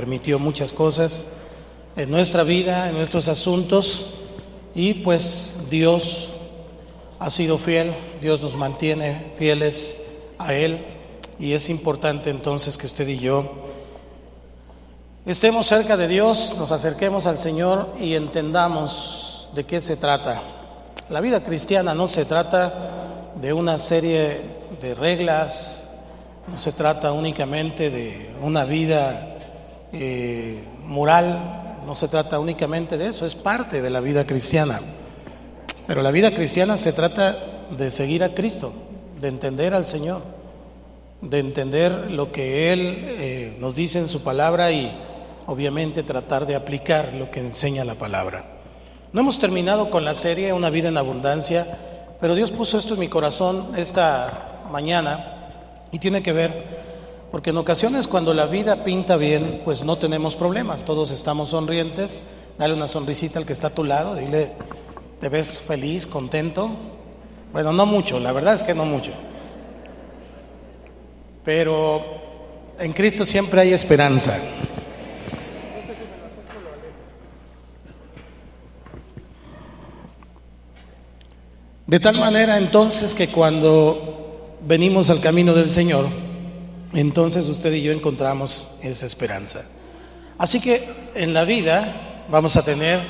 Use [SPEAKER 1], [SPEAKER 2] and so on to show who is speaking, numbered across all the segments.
[SPEAKER 1] permitió muchas cosas en nuestra vida, en nuestros asuntos, y pues Dios ha sido fiel, Dios nos mantiene fieles a Él, y es importante entonces que usted y yo estemos cerca de Dios, nos acerquemos al Señor y entendamos de qué se trata. La vida cristiana no se trata de una serie de reglas, no se trata únicamente de una vida moral, no se trata únicamente de eso, es parte de la vida cristiana. Pero la vida cristiana se trata de seguir a Cristo, de entender al Señor, de entender lo que Él nos dice en su palabra y obviamente tratar de aplicar lo que enseña la palabra. No hemos terminado con la serie Una vida en abundancia, pero Dios puso esto en mi corazón esta mañana y tiene que ver, porque en ocasiones cuando la vida pinta bien, pues no tenemos problemas, todos estamos sonrientes. Dale una sonrisita al que está a tu lado, dile, ¿te ves feliz, contento? Bueno, no mucho, la verdad es que no mucho. Pero en Cristo siempre hay esperanza. De tal manera entonces que cuando venimos al camino del Señor, entonces usted y yo encontramos esa esperanza. Así que en la vida vamos a tener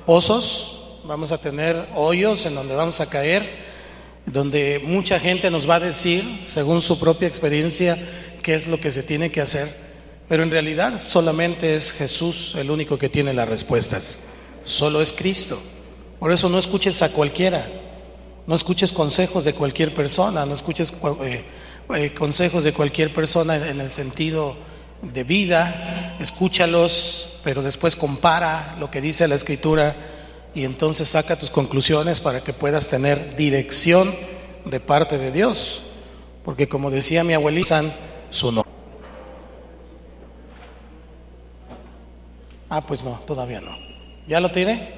[SPEAKER 1] pozos, vamos a tener hoyos en donde vamos a caer, donde mucha gente nos va a decir, según su propia experiencia, qué es lo que se tiene que hacer, pero en realidad solamente es Jesús el único que tiene las respuestas, solo es Cristo. Por eso no escuches a cualquiera, no escuches consejos de cualquier persona, no escuches consejos de cualquier persona en el sentido de vida, escúchalos, pero después compara lo que dice la Escritura y entonces saca tus conclusiones para que puedas tener dirección de parte de Dios, porque como decía mi abuelita, su nombre. Pues no, todavía no. ¿Ya lo tiene?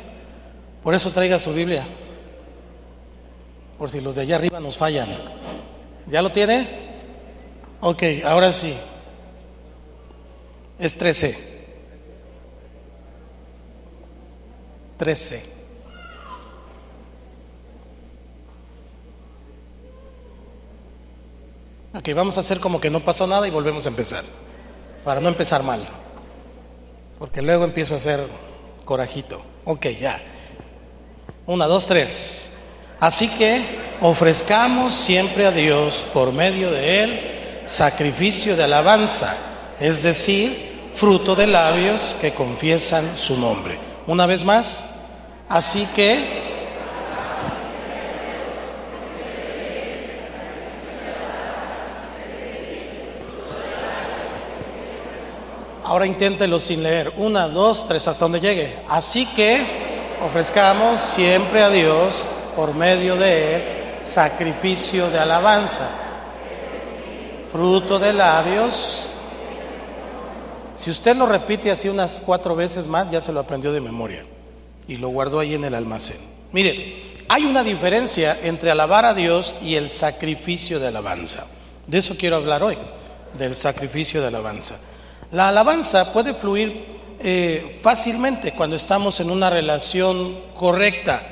[SPEAKER 1] Por eso traiga su Biblia, por si los de allá arriba nos fallan. ¿Ya lo tiene? Ok, ahora sí. Es 13. 13. Ok, vamos a hacer como que no pasó nada y volvemos a empezar, para no empezar mal, porque luego empiezo a hacer corajito. Ok, ya. 1, 2, 3. Así que ofrezcamos siempre a Dios por medio de Él sacrificio de alabanza, es decir, fruto de labios que confiesan su nombre. Una vez más, así que ahora inténtelo sin leer. 1, 2, 3, hasta donde llegue. Así que ofrezcamos siempre a Dios por medio de Él sacrificio de alabanza, fruto de labios. Si usted lo repite así unas 4 veces más, ya se lo aprendió de memoria y lo guardó ahí en el almacén. Mire, hay una diferencia entre alabar a Dios y el sacrificio de alabanza. De eso quiero hablar hoy, del sacrificio de alabanza. La alabanza puede fluir fácilmente cuando estamos en una relación correcta,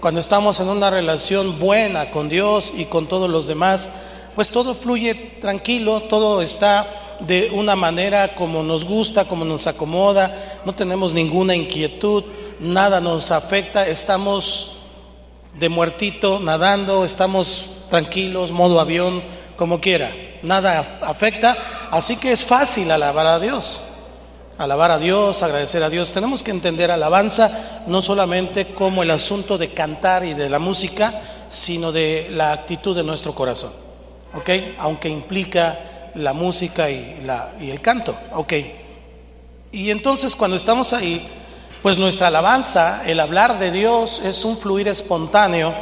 [SPEAKER 1] cuando estamos en una relación buena con Dios y con todos los demás, pues todo fluye tranquilo, todo está de una manera como nos gusta, como nos acomoda, no tenemos ninguna inquietud, nada nos afecta, estamos de muertito nadando, estamos tranquilos, modo avión, como quiera, nada afecta, así que es fácil alabar a Dios, agradecer a Dios. Tenemos que entender alabanza no solamente como el asunto de cantar y de la música, sino de la actitud de nuestro corazón, ¿ok? Aunque implica la música y el canto, ¿ok? Y entonces cuando estamos ahí, pues nuestra alabanza, el hablar de Dios es un fluir espontáneo,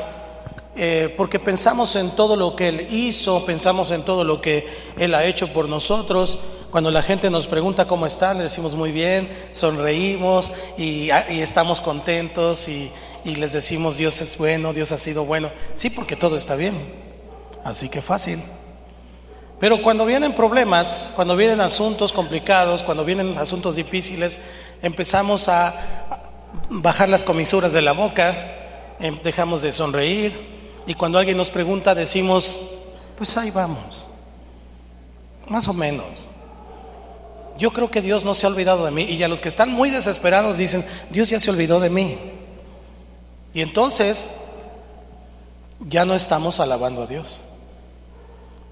[SPEAKER 1] porque pensamos en todo lo que Él hizo, pensamos en todo lo que Él ha hecho por nosotros. Cuando la gente nos pregunta cómo están, le decimos muy bien, sonreímos y estamos contentos y les decimos Dios es bueno, Dios ha sido bueno. Sí, porque todo está bien, así que fácil. Pero cuando vienen problemas, cuando vienen asuntos complicados, cuando vienen asuntos difíciles, empezamos a bajar las comisuras de la boca, dejamos de sonreír, y cuando alguien nos pregunta decimos, pues ahí vamos, más o menos. Yo creo que Dios no se ha olvidado de mí. Y a los que están muy desesperados dicen, Dios ya se olvidó de mí. Y entonces ya no estamos alabando a Dios.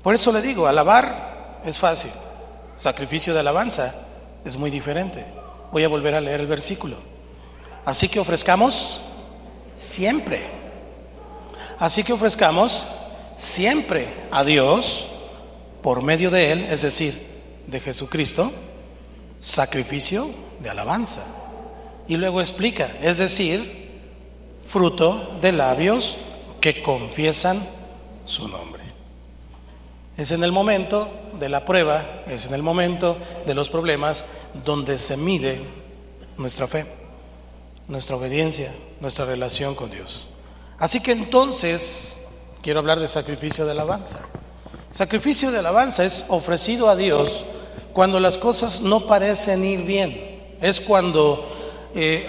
[SPEAKER 1] Por eso le digo, alabar es fácil, sacrificio de alabanza es muy diferente. Voy a volver a leer el versículo. Así que ofrezcamos siempre. Así que ofrezcamos siempre a Dios por medio de Él, es decir, de Jesucristo, sacrificio de alabanza. Y luego explica, es decir, fruto de labios que confiesan su nombre. Es en el momento de la prueba, es en el momento de los problemas donde se mide nuestra fe, nuestra obediencia, nuestra relación con Dios. Así que entonces quiero hablar de sacrificio de alabanza. Sacrificio de alabanza es ofrecido a Dios cuando las cosas no parecen ir bien. Es cuando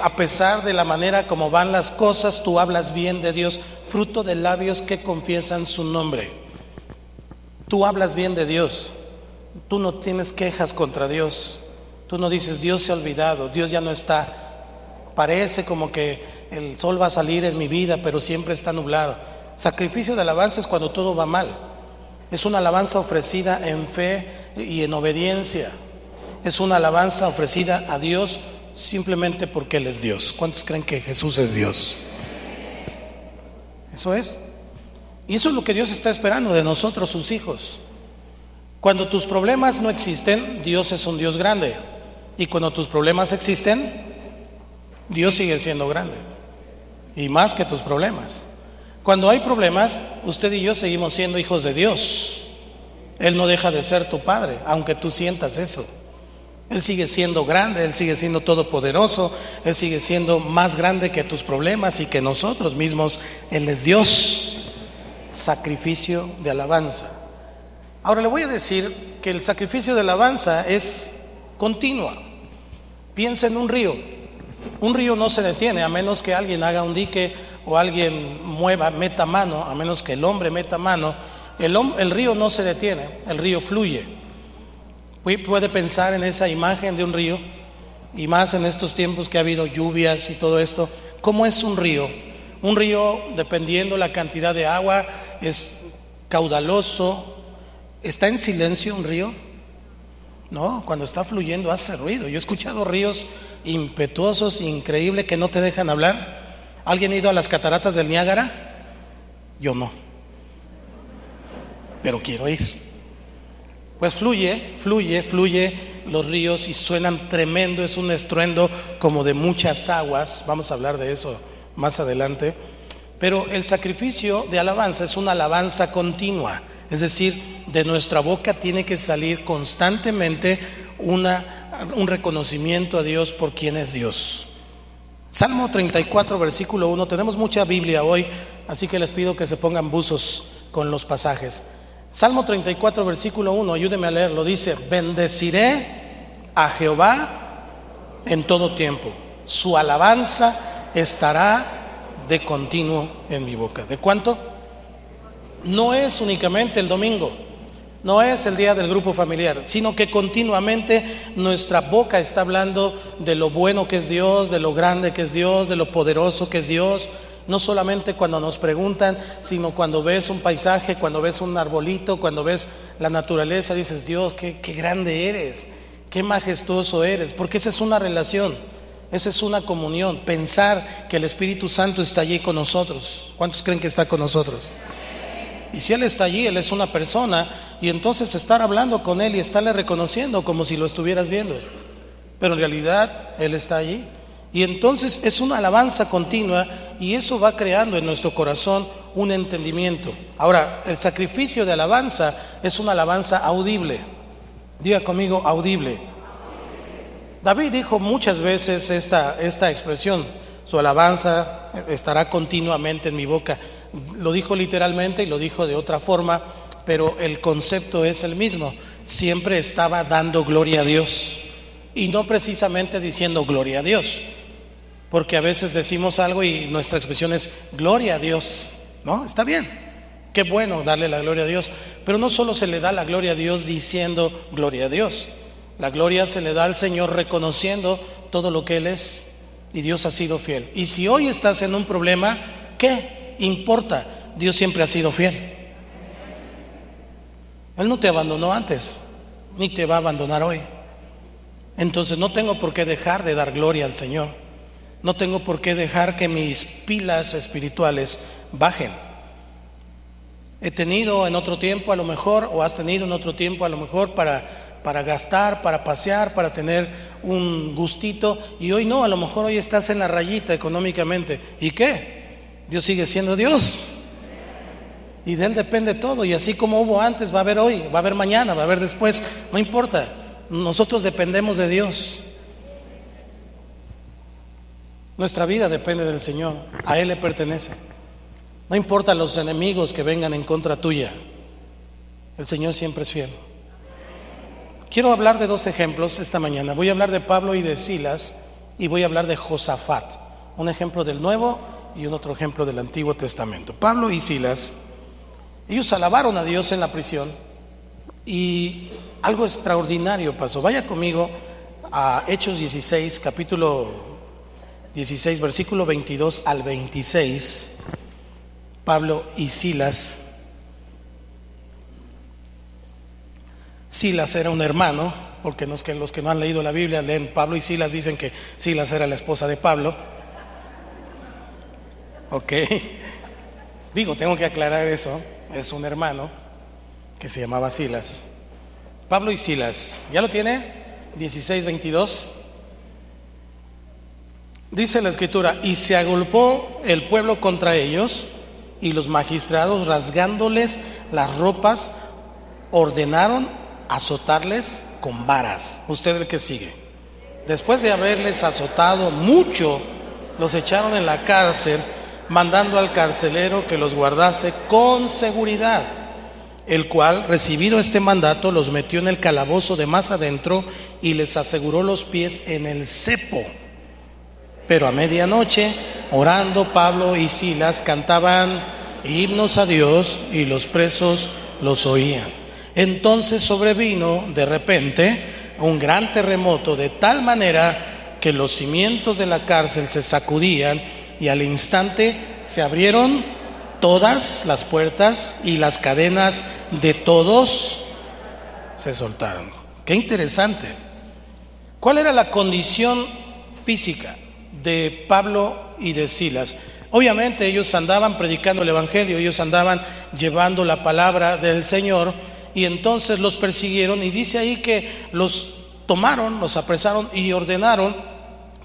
[SPEAKER 1] a pesar de la manera como van las cosas, tú hablas bien de Dios, fruto de labios que confiesan su nombre. Tú hablas bien de Dios, tú no tienes quejas contra Dios, tú no dices Dios se ha olvidado, Dios ya no está, parece como que el sol va a salir en mi vida, pero siempre está nublado. Sacrificio de alabanza es cuando todo va mal, es una alabanza ofrecida en fe y en obediencia, es una alabanza ofrecida a Dios simplemente porque Él es Dios. ¿Cuántos creen que Jesús es Dios? Eso es. Y eso es lo que Dios está esperando de nosotros, sus hijos. Cuando tus problemas no existen, Dios es un Dios grande. Y cuando tus problemas existen, Dios sigue siendo grande. Y más que tus problemas. Cuando hay problemas, usted y yo seguimos siendo hijos de Dios. Él no deja de ser tu Padre, aunque tú sientas eso. Él sigue siendo grande, Él sigue siendo todopoderoso, Él sigue siendo más grande que tus problemas y que nosotros mismos. Él es Dios. Sacrificio de alabanza. Ahora le voy a decir que el sacrificio de alabanza es continua. Piensa en un río. Un río no se detiene a menos que alguien haga un dique o alguien meta mano, a menos que el hombre meta mano. El río no se detiene, el río fluye. Puede pensar en esa imagen de un río, y más en estos tiempos que ha habido lluvias y todo esto. ¿Cómo es un río? Un río, dependiendo la cantidad de agua, es caudaloso. ¿Está en silencio un río? No, cuando está fluyendo hace ruido. Yo he escuchado ríos impetuosos, increíbles, que no te dejan hablar. ¿Alguien ha ido a las cataratas del Niágara? Yo no, pero quiero ir. Pues fluye los ríos y suenan tremendo, es un estruendo como de muchas aguas. Vamos a hablar de eso más adelante. Pero el sacrificio de alabanza es una alabanza continua, es decir, de nuestra boca tiene que salir constantemente un reconocimiento a Dios por quien es Dios. Salmo 34, versículo 1, tenemos mucha Biblia hoy, así que les pido que se pongan buzos con los pasajes. Salmo 34, versículo 1, ayúdeme a leerlo, dice: bendeciré a Jehová en todo tiempo, su alabanza estará de continuo en mi boca. ¿De cuánto? No es únicamente el domingo, no es el día del grupo familiar, sino que continuamente nuestra boca está hablando de lo bueno que es Dios, de lo grande que es Dios, de lo poderoso que es Dios. No solamente cuando nos preguntan, sino cuando ves un paisaje, cuando ves un arbolito, cuando ves la naturaleza, dices: Dios, qué grande eres, qué majestuoso eres, porque esa es una relación, esa es una comunión, pensar que el Espíritu Santo está allí con nosotros. ¿Cuántos creen que está con nosotros? Y si Él está allí, Él es una persona, y entonces estar hablando con Él y estarle reconociendo como si lo estuvieras viendo, pero en realidad Él está allí. Y entonces es una alabanza continua, y eso va creando en nuestro corazón un entendimiento. Ahora, el sacrificio de alabanza es una alabanza audible. Diga conmigo: audible. David dijo muchas veces esta expresión: su alabanza estará continuamente en mi boca. Lo dijo literalmente y lo dijo de otra forma, pero el concepto es el mismo. Siempre estaba dando gloria a Dios y no precisamente diciendo gloria a Dios, porque a veces decimos algo y nuestra expresión es gloria a Dios, ¿no? Está bien, qué bueno darle la gloria a Dios, pero no solo se le da la gloria a Dios diciendo gloria a Dios. La gloria se le da al Señor reconociendo todo lo que Él es, y Dios ha sido fiel. Y si hoy estás en un problema, ¿qué importa? Dios siempre ha sido fiel. Él no te abandonó antes, ni te va a abandonar hoy. Entonces no tengo por qué dejar de dar gloria al Señor. No tengo por qué dejar que mis pilas espirituales bajen. He tenido en otro tiempo a lo mejor, o has tenido en otro tiempo a lo mejor para gastar, para pasear, para tener un gustito, y hoy no, a lo mejor hoy estás en la rayita económicamente. ¿Y qué? Dios sigue siendo Dios. Y de Él depende todo, y así como hubo antes, va a haber hoy, va a haber mañana, va a haber después, no importa, nosotros dependemos de Dios. Nuestra vida depende del Señor, a Él le pertenece. No importa los enemigos que vengan en contra tuya, el Señor siempre es fiel. Quiero hablar de dos ejemplos esta mañana. Voy a hablar de Pablo y de Silas, y voy a hablar de Josafat, un ejemplo del Nuevo y un otro ejemplo del Antiguo Testamento. Pablo y Silas, ellos alabaron a Dios en la prisión y algo extraordinario pasó. Vaya conmigo a Hechos 16, capítulo 16, versículo 22 al 26. Pablo y Silas. Silas era un hermano, porque los que no han leído la Biblia leen Pablo y Silas, dicen que Silas era la esposa de Pablo. Ok, digo, tengo que aclarar eso. Es un hermano que se llamaba Silas. Pablo y Silas, ¿ya lo tiene? 16:22. Dice la Escritura: y se agolpó el pueblo contra ellos, y los magistrados, rasgándoles las ropas, ordenaron azotarles con varas. Usted el que sigue. Después de haberles azotado mucho, los echaron en la cárcel, mandando al carcelero que los guardase con seguridad, el cual, recibido este mandato, los metió en el calabozo de más adentro y les aseguró los pies en el cepo. Pero a medianoche, orando, Pablo y Silas cantaban himnos a Dios, y los presos los oían. Entonces sobrevino de repente un gran terremoto, de tal manera que los cimientos de la cárcel se sacudían, y al instante se abrieron todas las puertas y las cadenas de todos se soltaron. Qué interesante. ¿Cuál era la condición física de Pablo y de Silas? Obviamente ellos andaban predicando el evangelio, ellos andaban llevando la palabra del Señor, y entonces los persiguieron, y dice ahí que los tomaron, los apresaron y ordenaron,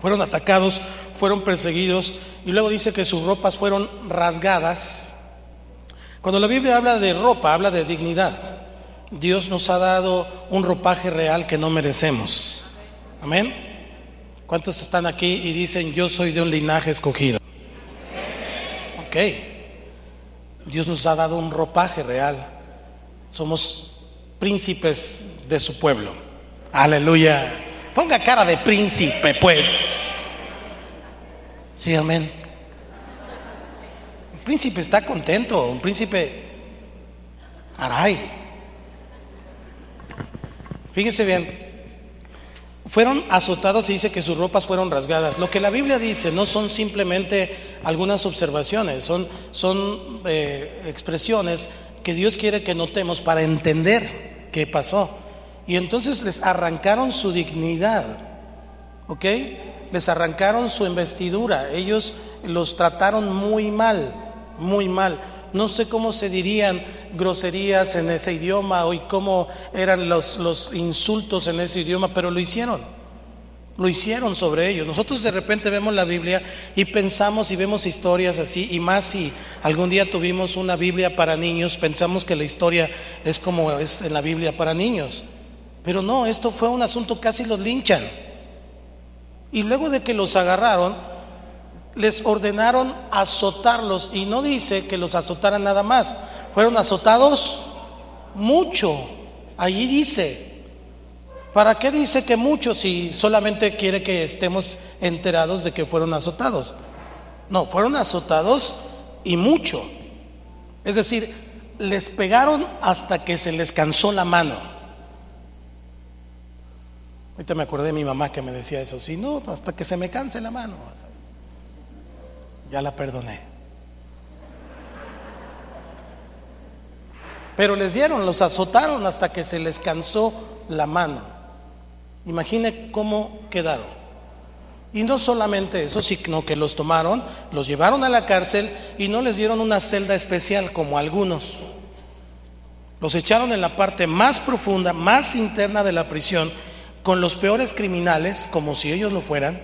[SPEAKER 1] fueron atacados, fueron perseguidos, y luego dice que sus ropas fueron rasgadas. Cuando la Biblia habla de ropa, habla de dignidad. Dios nos ha dado un ropaje real que no merecemos. Amén. ¿Cuántos están aquí y dicen: yo soy de un linaje escogido? Ok. Dios nos ha dado un ropaje real. Somos príncipes de su pueblo. Aleluya. Ponga cara de príncipe, pues. Sí, amén. Un príncipe está contento. Un príncipe, caray. Fíjese bien. Fueron azotados y dice que sus ropas fueron rasgadas. Lo que la Biblia dice no son simplemente algunas observaciones, son expresiones que Dios quiere que notemos para entender qué pasó. Y entonces les arrancaron su dignidad, ¿ok? Les arrancaron su investidura. Ellos los trataron muy mal, muy mal. No sé cómo se dirían groserías en ese idioma y cómo eran los insultos en ese idioma, pero lo hicieron sobre ellos. Nosotros de repente vemos la Biblia y pensamos y vemos historias así, y más si algún día tuvimos una Biblia para niños, pensamos que la historia es como es en la Biblia para niños. Pero no, esto fue un asunto, casi los linchan. Y luego de que los agarraron, les ordenaron azotarlos, y no dice que los azotaran nada más, fueron azotados mucho. Allí dice. ¿Para qué dice que mucho si solamente quiere que estemos enterados de que fueron azotados? No, fueron azotados y mucho. Es decir, les pegaron hasta que se les cansó la mano. Ahorita me acordé de mi mamá que me decía eso, si no, hasta que se me canse la mano. Ya la perdoné. Pero les dieron, los azotaron hasta que se les cansó la mano. Imagine cómo quedaron. Y no solamente eso, sino que los tomaron, los llevaron a la cárcel y no les dieron una celda especial como algunos. Los echaron en la parte más profunda, más interna de la prisión, con los peores criminales, como si ellos lo fueran,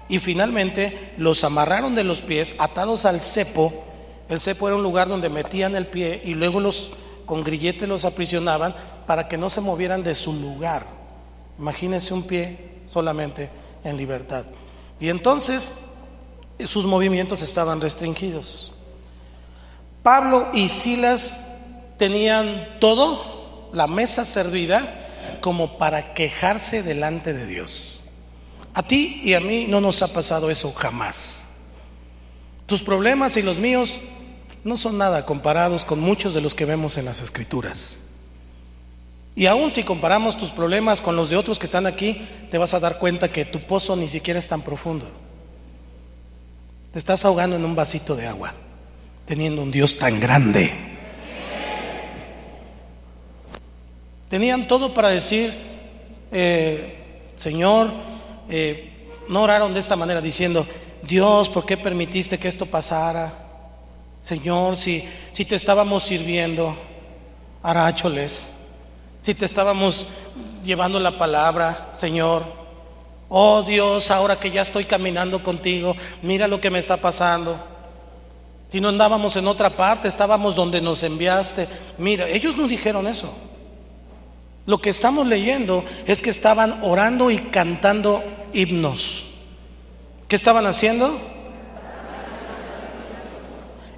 [SPEAKER 1] y finalmente los amarraron de los pies, atados al cepo. El cepo era un lugar donde metían el pie y luego con grillete los aprisionaban para que no se movieran de su lugar. Imagínense un pie solamente en libertad. Y entonces sus movimientos estaban restringidos. Pablo y Silas tenían todo, la mesa servida, como para quejarse delante de Dios. A ti y a mí no nos ha pasado eso jamás. Tus problemas y los míos no son nada comparados con muchos de los que vemos en las Escrituras. Y aún si comparamos tus problemas con los de otros que están aquí, te vas a dar cuenta que tu pozo ni siquiera es tan profundo. Te estás ahogando en un vasito de agua, teniendo un Dios tan grande. Tenían todo para decir, Señor, no oraron de esta manera diciendo, Dios, ¿por qué permitiste que esto pasara? Señor, si te estábamos sirviendo, arácholes. Si te estábamos llevando la palabra, Señor, oh Dios, ahora que ya estoy caminando contigo, mira lo que me está pasando. Si no andábamos en otra parte, estábamos donde nos enviaste. Mira, ellos no dijeron eso. Lo que estamos leyendo es que estaban orando y cantando himnos. ¿Qué estaban haciendo?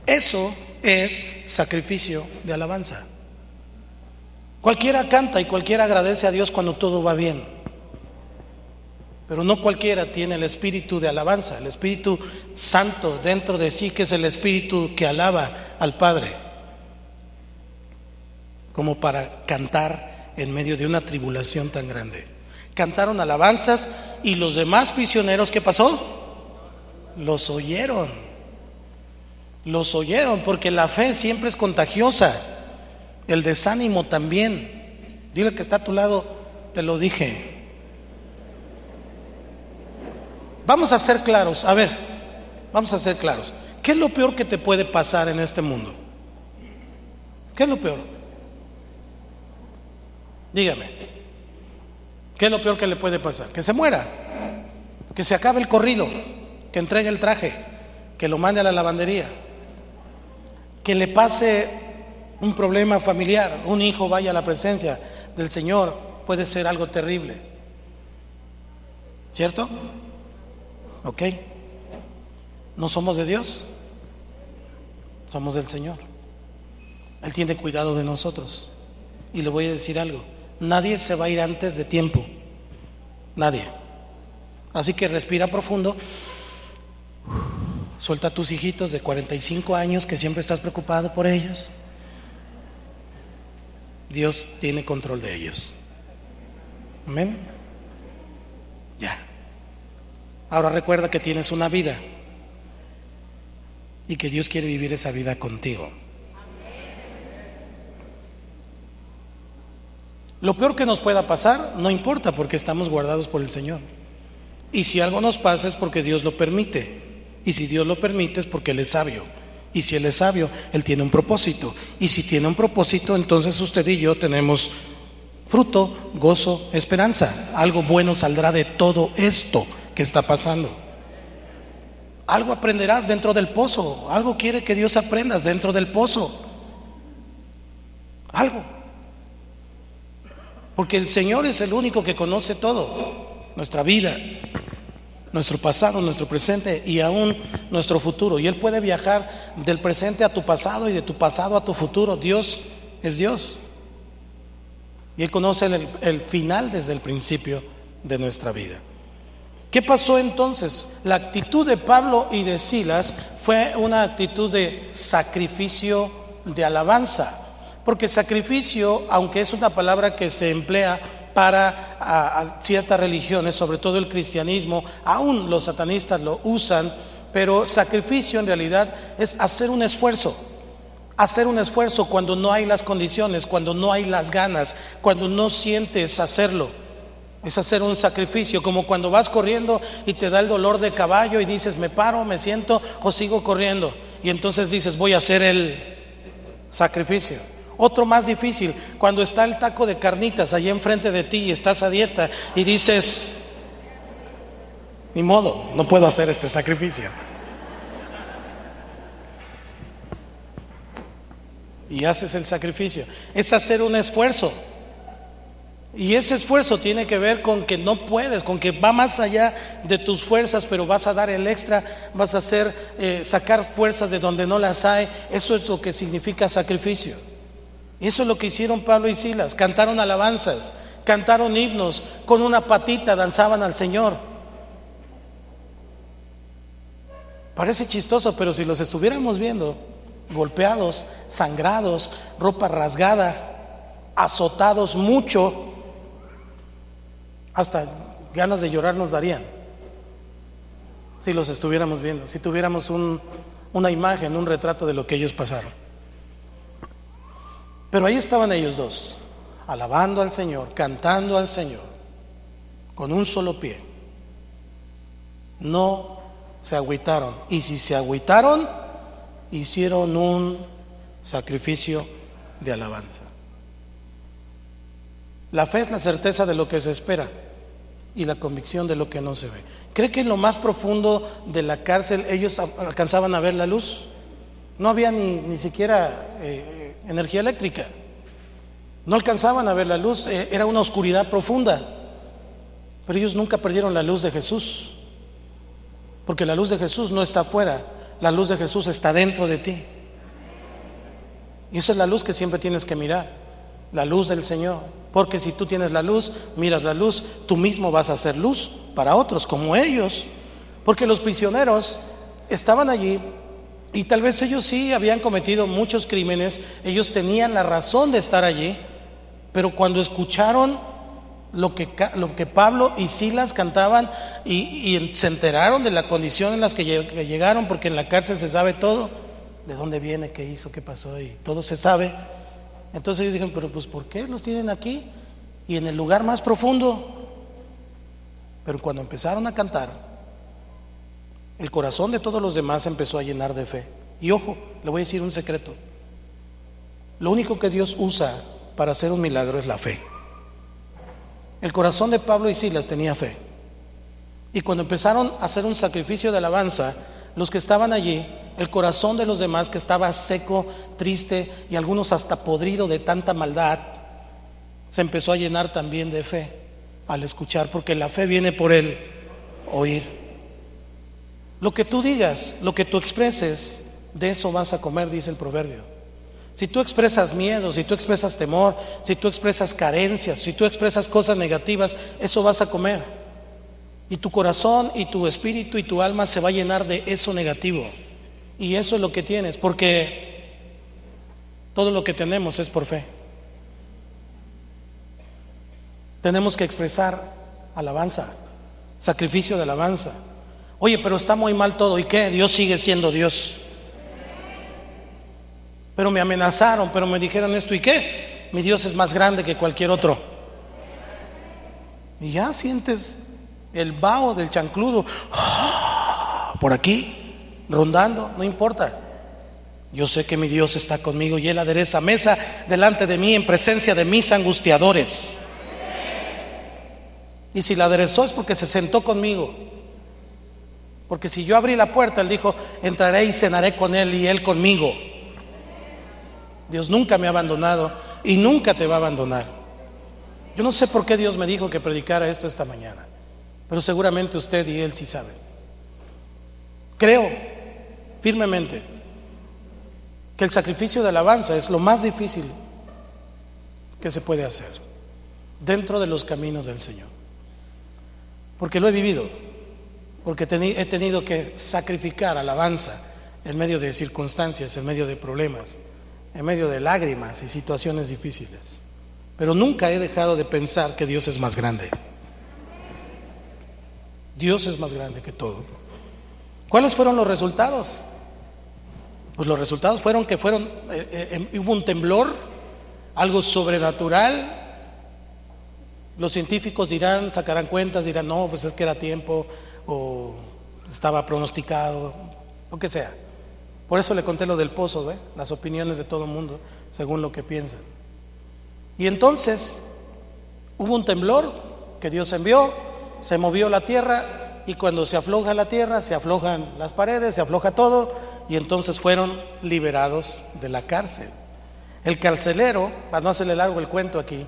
[SPEAKER 1] Eso es sacrificio de alabanza. Cualquiera canta y cualquiera agradece a Dios cuando todo va bien, pero no cualquiera tiene el espíritu de alabanza, el Espíritu Santo dentro de sí, que es el espíritu que alaba al Padre, como para cantar en medio de una tribulación tan grande. Cantaron alabanzas y los demás prisioneros, ¿qué pasó? Los oyeron, porque la fe siempre es contagiosa. El desánimo también. Dile que está a tu lado, te lo dije. Vamos a ser claros, vamos a ser claros. ¿Qué es lo peor que te puede pasar en este mundo? ¿Qué es lo peor? Dígame. ¿Qué es lo peor que le puede pasar? Que se muera, que se acabe el corrido, que entregue el traje, que lo mande a la lavandería, que le pase un problema familiar, un hijo vaya a la presencia del Señor, puede ser algo terrible. ¿Cierto? ¿Ok? No somos de Dios, somos del Señor. Él tiene cuidado de nosotros. Y le voy a decir algo, nadie se va a ir antes de tiempo, nadie. Así que respira profundo, suelta a tus hijitos de 45 años que siempre estás preocupado por ellos. Dios tiene control de ellos. Amén. Ya. Ahora recuerda que tienes una vida y que Dios quiere vivir esa vida contigo. Lo peor que nos pueda pasar no importa, porque estamos guardados por el Señor. Y si algo nos pasa es porque Dios lo permite. Y si Dios lo permite es porque Él es sabio. Y si Él es sabio, Él tiene un propósito. Y si tiene un propósito, entonces usted y yo tenemos fruto, gozo, esperanza. Algo bueno saldrá de todo esto que está pasando. Algo aprenderás dentro del pozo. Algo quiere que Dios aprendas dentro del pozo. Algo. Porque el Señor es el único que conoce todo. Nuestra vida, nuestro pasado, nuestro presente y aún nuestro futuro. Y Él puede viajar del presente a tu pasado y de tu pasado a tu futuro. Dios es Dios. Y Él conoce el final desde el principio de nuestra vida. ¿Qué pasó entonces? La actitud de Pablo y de Silas fue una actitud de sacrificio, de alabanza. Porque sacrificio, aunque es una palabra que se emplea para a ciertas religiones, sobre todo el cristianismo, aún los satanistas lo usan, pero sacrificio en realidad es hacer un esfuerzo. Hacer un esfuerzo cuando no hay las condiciones, cuando no hay las ganas, cuando no sientes hacerlo. Es hacer un sacrificio, como cuando vas corriendo y te da el dolor de caballo y dices, me paro, me siento o sigo corriendo. Y entonces dices, voy a hacer el sacrificio. Otro más difícil, cuando está el taco de carnitas allí enfrente de ti y estás a dieta y dices, ni modo, no puedo hacer este sacrificio. Y haces el sacrificio. Es hacer un esfuerzo. Y ese esfuerzo tiene que ver con que no puedes, con que va más allá de tus fuerzas, pero vas a dar el extra, vas a hacer sacar fuerzas de donde no las hay. Eso es lo que significa sacrificio. Y eso es lo que hicieron Pablo y Silas. Cantaron alabanzas, cantaron himnos, con una patita danzaban al Señor. Parece chistoso, pero si los estuviéramos viendo golpeados, sangrados, ropa rasgada, azotados mucho, hasta ganas de llorar nos darían si los estuviéramos viendo, si tuviéramos una imagen, un retrato de lo que ellos pasaron. Pero ahí estaban ellos dos, alabando al Señor, cantando al Señor, con un solo pie. No se agüitaron, y si se agüitaron, hicieron un sacrificio de alabanza. La fe es la certeza de lo que se espera y la convicción de lo que no se ve. ¿Cree que en lo más profundo de la cárcel ellos alcanzaban a ver la luz? No había ni siquiera energía eléctrica. No alcanzaban a ver la luz, era una oscuridad profunda. Pero ellos nunca perdieron la luz de Jesús, porque la luz de Jesús no está afuera, la luz de Jesús está dentro de ti. Y esa es la luz que siempre tienes que mirar, la luz del Señor. Porque si tú tienes la luz, miras la luz, tú mismo vas a ser luz para otros como ellos. Porque los prisioneros estaban allí y tal vez ellos sí habían cometido muchos crímenes, ellos tenían la razón de estar allí, pero cuando escucharon lo que Pablo y Silas cantaban y se enteraron de la condición en las que llegaron, porque en la cárcel se sabe todo, de dónde viene, qué hizo, qué pasó, y todo se sabe. Entonces ellos dijeron, pero pues ¿por qué los tienen aquí y en el lugar más profundo? Pero cuando empezaron a cantar, el corazón de todos los demás empezó a llenar de fe. Y ojo, le voy a decir un secreto. Lo único que Dios usa para hacer un milagro es la fe. El corazón de Pablo y Silas tenía fe. Y cuando empezaron a hacer un sacrificio de alabanza, los que estaban allí, el corazón de los demás, que estaba seco, triste y algunos hasta podrido de tanta maldad, se empezó a llenar también de fe al escuchar, porque la fe viene por el oír. Lo que tú digas, lo que tú expreses, de eso vas a comer, dice el proverbio. Si tú expresas miedo, si tú expresas temor, si tú expresas carencias, si tú expresas cosas negativas, eso vas a comer. Y tu corazón y tu espíritu y tu alma se va a llenar de eso negativo. Y eso es lo que tienes, porque todo lo que tenemos es por fe. Tenemos que expresar alabanza, sacrificio de alabanza. Oye, pero está muy mal todo. ¿Y qué? Dios sigue siendo Dios. Pero me amenazaron, pero me dijeron esto. ¿Y qué? Mi Dios es más grande que cualquier otro. Y ya sientes el vaho del chancludo por aquí, rondando, no importa. Yo sé que mi Dios está conmigo y Él adereza mesa delante de mí en presencia de mis angustiadores. Y si la aderezó es porque se sentó conmigo. Porque si yo abrí la puerta, Él dijo, entraré y cenaré con Él y Él conmigo. Dios nunca me ha abandonado y nunca te va a abandonar. Yo no sé por qué Dios me dijo que predicara esto esta mañana, pero seguramente usted y Él sí saben. Creo firmemente que el sacrificio de alabanza es lo más difícil que se puede hacer. dentro de los caminos del Señor. Porque lo he vivido, porque he tenido que sacrificar alabanza en medio de circunstancias, en medio de problemas, en medio de lágrimas y situaciones difíciles. Pero nunca he dejado de pensar que Dios es más grande. Dios es más grande que todo. ¿Cuáles fueron los resultados? Pues los resultados fueron que hubo un temblor, algo sobrenatural. Los científicos sacarán cuentas, dirán, no, pues es que era tiempo, o estaba pronosticado, lo que sea. Por eso le conté lo del pozo, las opiniones de todo el mundo, según lo que piensan. Y entonces hubo un temblor que Dios envió, se movió la tierra, y cuando se afloja la tierra, se aflojan las paredes, se afloja todo, y entonces fueron liberados de la cárcel. El carcelero, para no hacerle largo el cuento aquí,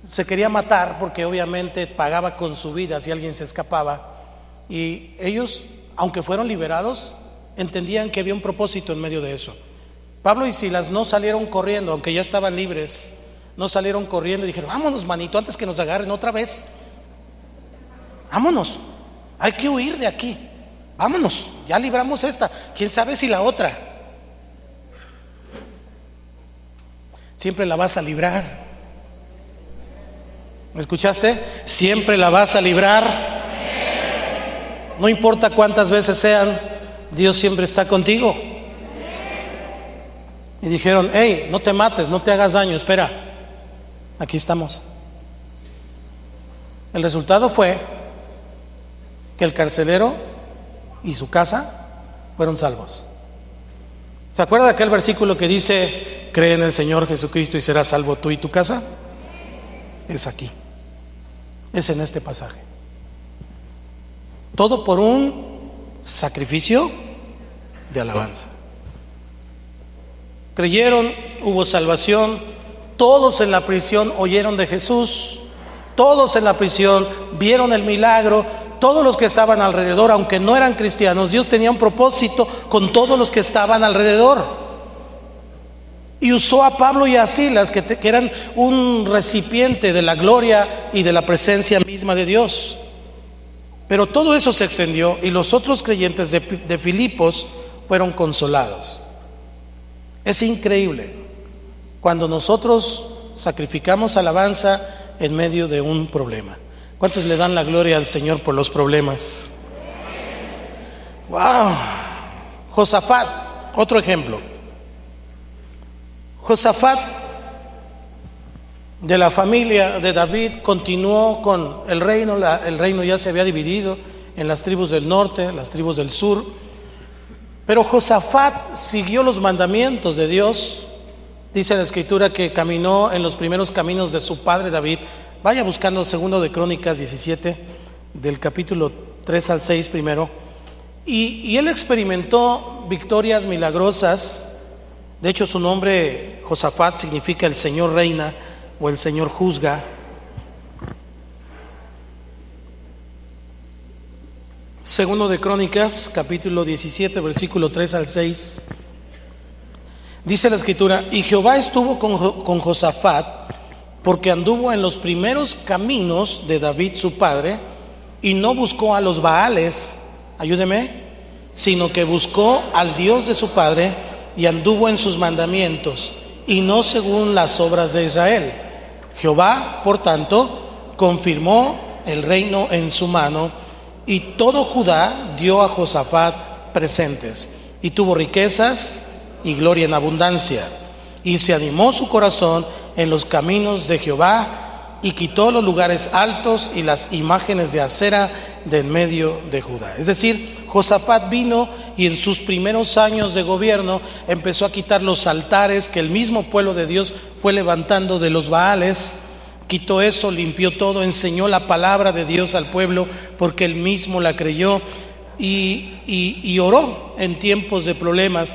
[SPEAKER 1] se quería matar porque obviamente pagaba con su vida si alguien se escapaba, y ellos, aunque fueron liberados, entendían que había un propósito en medio de eso. Pablo y Silas no salieron corriendo, aunque ya estaban libres, no salieron corriendo y dijeron, vámonos, manito, antes que nos agarren otra vez, vámonos, hay que huir de aquí, vámonos, ya libramos esta, quién sabe si la otra. Siempre la vas a librar. ¿Me escuchaste? Siempre la vas a librar. No importa cuántas veces sean, Dios siempre está contigo. Y dijeron, hey, no te mates, no te hagas daño, espera, aquí estamos. El resultado fue que el carcelero y su casa fueron salvos. ¿Se acuerda de aquel versículo que dice, cree en el Señor Jesucristo y serás salvo tú y tu casa? Es aquí, es en este pasaje. Todo por un sacrificio de alabanza. Creyeron, hubo salvación, todos en la prisión oyeron de Jesús, todos en la prisión vieron el milagro, todos los que estaban alrededor, aunque no eran cristianos, Dios tenía un propósito con todos los que estaban alrededor. Y usó a Pablo y a Silas, que eran un recipiente de la gloria y de la presencia misma de Dios. Pero todo eso se extendió y los otros creyentes de Filipos fueron consolados. Es increíble cuando nosotros sacrificamos alabanza en medio de un problema. ¿Cuántos le dan la gloria al Señor por los problemas? ¡Wow! Josafat, otro ejemplo. Josafat, de la familia de David, continuó con el reino. El reino ya se había dividido en las tribus del norte, las tribus del sur. Pero Josafat siguió los mandamientos de Dios. Dice la Escritura que caminó en los primeros caminos de su padre David. Vaya buscando 2 de Crónicas 17, del capítulo 3 al 6 primero. Y él experimentó victorias milagrosas. De hecho, su nombre, Josafat, significa el Señor reina o el Señor juzga. 2 de Crónicas, capítulo 17, versículo 3 al 6. Dice la Escritura, y Jehová estuvo con Josafat, porque anduvo en los primeros caminos de David su padre, y no buscó a los Baales, ayúdeme, sino que buscó al Dios de su padre, y anduvo en sus mandamientos, y no según las obras de Israel. Jehová, por tanto, confirmó el reino en su mano, y todo Judá dio a Josafat presentes, y tuvo riquezas y gloria en abundancia, y se animó su corazón en los caminos de Jehová, y quitó los lugares altos y las imágenes de acera de en medio de Judá. Es decir, Josafat vino y en sus primeros años de gobierno empezó a quitar los altares que el mismo pueblo de Dios fue levantando de los Baales. Quitó eso, limpió todo, enseñó la palabra de Dios al pueblo porque él mismo la creyó, y oró en tiempos de problemas.